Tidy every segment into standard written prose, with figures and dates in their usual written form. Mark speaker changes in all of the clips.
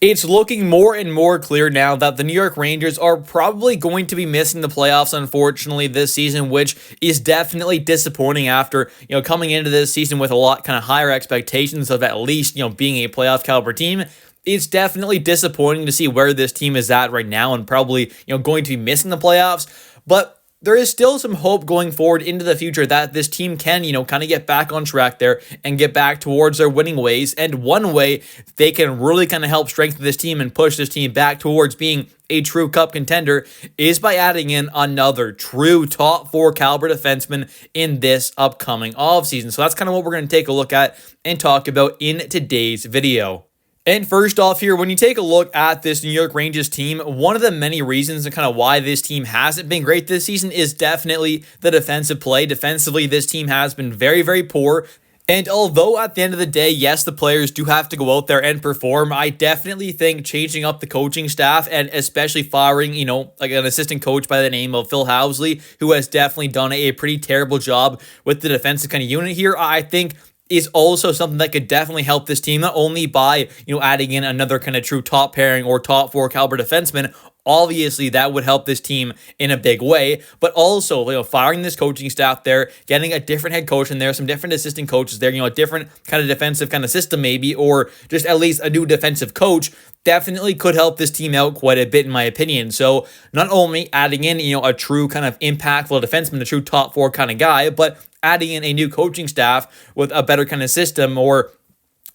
Speaker 1: It's looking more and more clear now that the New York Rangers are probably going to be missing the playoffs, unfortunately, this season, which is definitely disappointing after, coming into this season with a lot kind of higher expectations of at least, being a playoff caliber team. It's definitely disappointing to see where this team is at right now and probably, going to be missing the playoffs. But there is still some hope going forward into the future that this team can, kind of get back on track there and get back towards their winning ways. And one way they can really kind of help strengthen this team and push this team back towards being a true cup contender is by adding in another true top 4 caliber defenseman in this upcoming offseason. So that's kind of what we're going to take a look at and talk about in today's video. And first off here, when you take a look at this New York Rangers team, one of the many reasons and kind of why this team hasn't been great this season is definitely the defensive play. Defensively, this team has been very, very poor. And although at the end of the day, yes, the players do have to go out there and perform, I definitely think changing up the coaching staff and especially firing, like an assistant coach by the name of Phil Housley, who has definitely done a pretty terrible job with the defensive kind of unit here, I think is also something that could definitely help this team, not only by, adding in another kind of true top pairing or top 4 caliber defenseman. Obviously, that would help this team in a big way, but also, firing this coaching staff there, getting a different head coach in there, some different assistant coaches there, a different kind of defensive kind of system maybe, or just at least a new defensive coach, definitely could help this team out quite a bit in my opinion. So not only adding in, a true kind of impactful defenseman, a true top 4 kind of guy, but adding in a new coaching staff with a better kind of system or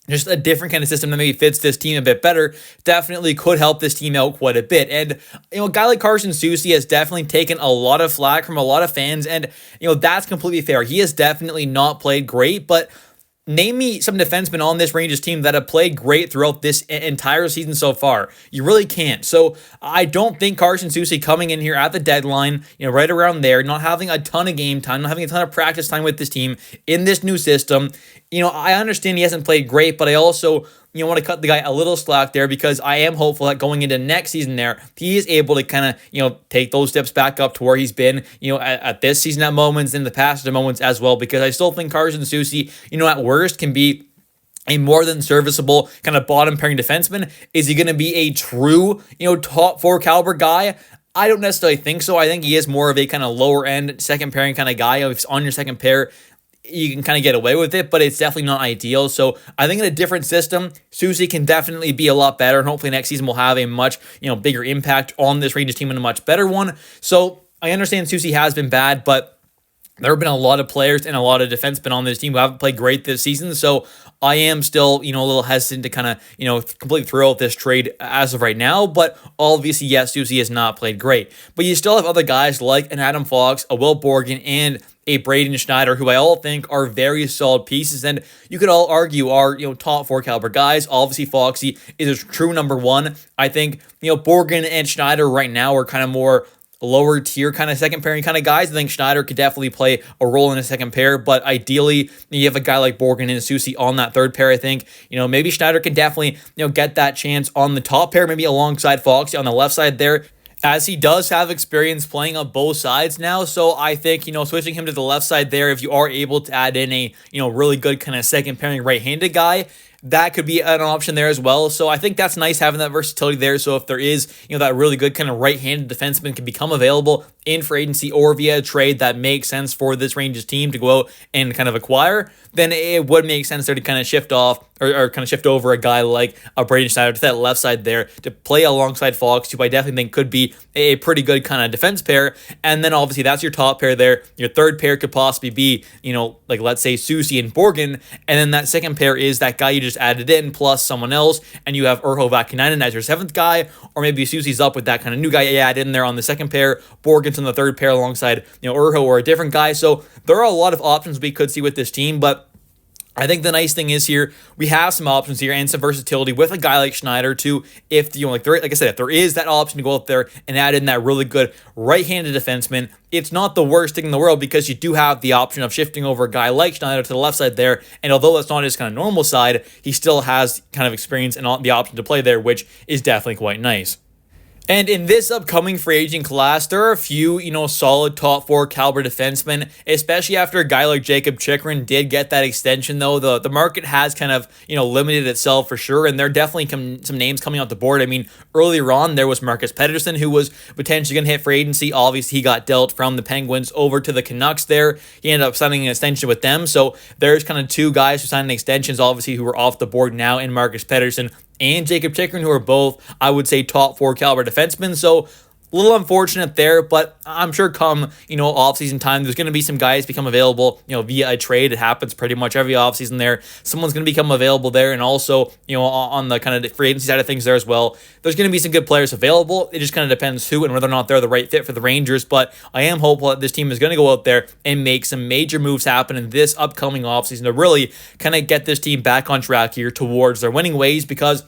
Speaker 1: just a different kind of system that maybe fits this team a bit better definitely could help this team out quite a bit. And, a guy like Carson Soucy has definitely taken a lot of flack from a lot of fans, and, that's completely fair. He has definitely not played great, but name me some defensemen on this Rangers team that have played great throughout this entire season so far. You really can't. So I don't think Carson Soucy coming in here at the deadline, right around there, not having a ton of game time, not having a ton of practice time with this team in this new system, I understand he hasn't played great, but I also, want to cut the guy a little slack there because I am hopeful that going into next season there, he is able to kind of, take those steps back up to where he's been, at this season at moments, in the past at moments as well, because I still think Carson Soucy, at worst can be a more than serviceable kind of bottom pairing defenseman. Is he going to be a true, top 4 caliber guy? I don't necessarily think so. I think he is more of a kind of lower end second pairing kind of guy. If it's on your second pair, you can kind of get away with it, but it's definitely not ideal. So I think in a different system, Soucy can definitely be a lot better, and hopefully next season will have a much, bigger impact on this Rangers team and a much better one. So I understand Soucy has been bad, but there have been a lot of players and a lot of defensemen on this team who haven't played great this season. So I am still, a little hesitant to kind of, completely throw out this trade as of right now. But obviously, yes, Soucy has not played great. But you still have other guys like an Adam Fox, a Will Borgen, and a Braden Schneider, who I all think are very solid pieces, and you could all argue are, top 4 caliber guys. Obviously, Foxy is a true number 1. I think, Borgen and Schneider right now are kind of more lower tier kind of second pairing kind of guys. I think Schneider could definitely play a role in a second pair, but ideally you have a guy like Borgen and Soucy on that third pair. I think, maybe Schneider can definitely, get that chance on the top pair, maybe alongside Foxy on the left side there, as he does have experience playing on both sides now. So I think, switching him to the left side there, if you are able to add in a, really good kind of second pairing right-handed guy, that could be an option there as well. So I think that's nice having that versatility there. So if there is, that really good kind of right-handed defenseman can become available in free agency or via a trade that makes sense for this Rangers team to go out and kind of acquire, then it would make sense there to kind of shift off or kind of shift over a guy like a Braden Schneider to that left side there to play alongside Fox, who I definitely think could be a pretty good kind of defense pair. And then obviously that's your top pair there. Your third pair could possibly be, like let's say Soucy and Borgen. And then that second pair is that guy you just added in plus someone else. And you have Urho Vakinainen as your 7th guy. Or maybe Soucy's up with that kind of new guy you add in there on the second pair. Borgen's on the third pair alongside, Urho or a different guy. So there are a lot of options we could see with this team, but I think the nice thing is here, we have some options here and some versatility with a guy like Schneider too. If, like I said, if there is that option to go out there and add in that really good right-handed defenseman, it's not the worst thing in the world because you do have the option of shifting over a guy like Schneider to the left side there. And although that's not his kind of normal side, he still has kind of experience and the option to play there, which is definitely quite nice. And in this upcoming free agent class, there are a few, solid top four caliber defensemen, especially after a guy like Jacob Chikrin did get that extension, though. The market has kind of, limited itself for sure, and there are definitely some names coming off the board. I mean, earlier on, there was Marcus Pettersson, who was potentially going to hit free agency. Obviously, he got dealt from the Penguins over to the Canucks there. He ended up signing an extension with them, so there's kind of two guys who signed extensions, obviously, who are off the board now in Marcus Pettersson and Jacob Chikrin, who are both, I would say, top four caliber defensemen. So a little unfortunate there, but I'm sure come, offseason time, there's going to be some guys become available, via a trade. It happens pretty much every offseason there. Someone's going to become available there. And also, on the kind of free agency side of things there as well, there's going to be some good players available. It just kind of depends who and whether or not they're the right fit for the Rangers. But I am hopeful that this team is going to go out there and make some major moves happen in this upcoming offseason to really kind of get this team back on track here towards their winning ways, because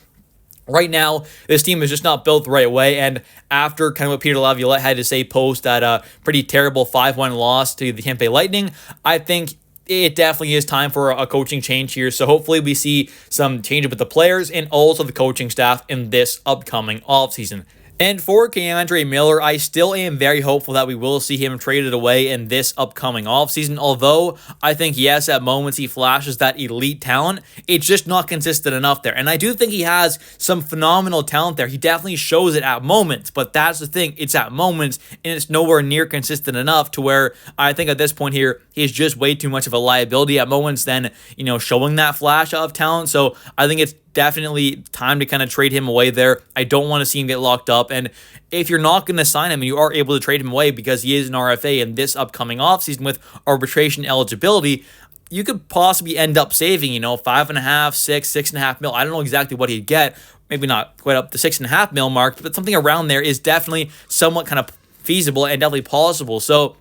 Speaker 1: right now, this team is just not built the right way, and after kind of what Peter Laviolette had to say post that pretty terrible 5-1 loss to the Tampa Bay Lightning, I think it definitely is time for a coaching change here. So hopefully we see some change with the players and also the coaching staff in this upcoming offseason. And for Keandre Miller, I still am very hopeful that we will see him traded away in this upcoming offseason. Although I think, yes, at moments he flashes that elite talent, it's just not consistent enough there. And I do think he has some phenomenal talent there. He definitely shows it at moments, but that's the thing. It's at moments, and it's nowhere near consistent enough to where I think at this point here, he's just way too much of a liability at moments than, showing that flash of talent. So I think it's definitely time to kind of trade him away there. I don't want to see him get locked up. And if you're not going to sign him and you are able to trade him away because he is an RFA in this upcoming offseason with arbitration eligibility, you could possibly end up saving, 5.5, 6.5 mil. I don't know exactly what he'd get. Maybe not quite up the 6.5 mil mark, but something around there is definitely somewhat kind of feasible and definitely possible. So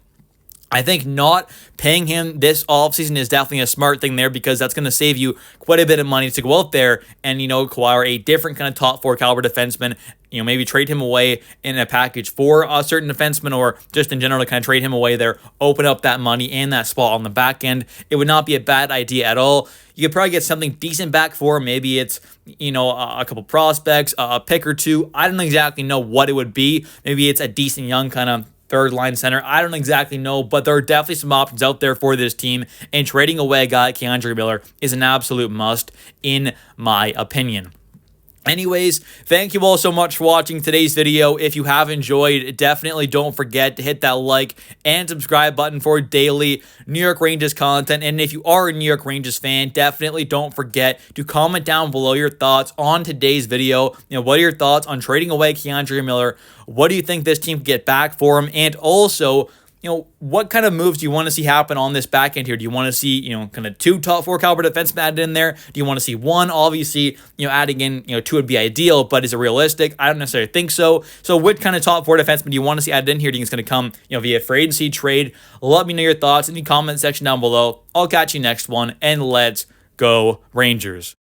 Speaker 1: I think not paying him this offseason is definitely a smart thing there, because that's going to save you quite a bit of money to go out there and, acquire a different kind of top four caliber defenseman. Maybe trade him away in a package for a certain defenseman, or just in general to kind of trade him away there, open up that money and that spot on the back end. It would not be a bad idea at all. You could probably get something decent back for him. Maybe it's, a couple prospects, a pick or two. I don't exactly know what it would be. Maybe it's a decent young kind of third line center. I don't exactly know, but there are definitely some options out there for this team, and trading away a guy like Keandre Miller is an absolute must in my opinion. Anyways, thank you all so much for watching today's video. If you have enjoyed, definitely don't forget to hit that like and subscribe button for daily New York Rangers content. And if you are a New York Rangers fan, definitely don't forget to comment down below your thoughts on today's video. What are your thoughts on trading away Keandre Miller? What do you think this team could get back for him? And also, what kind of moves do you want to see happen on this back end here? Do you want to see, kind of two top four caliber defensemen added in there? Do you want to see one? Obviously, adding in, two would be ideal, but is it realistic? I don't necessarily think so. So what kind of top four defensemen do you want to see added in here? Do you think it's going to come, via free agency trade? Let me know your thoughts in the comment section down below. I'll catch you next one, and let's go Rangers.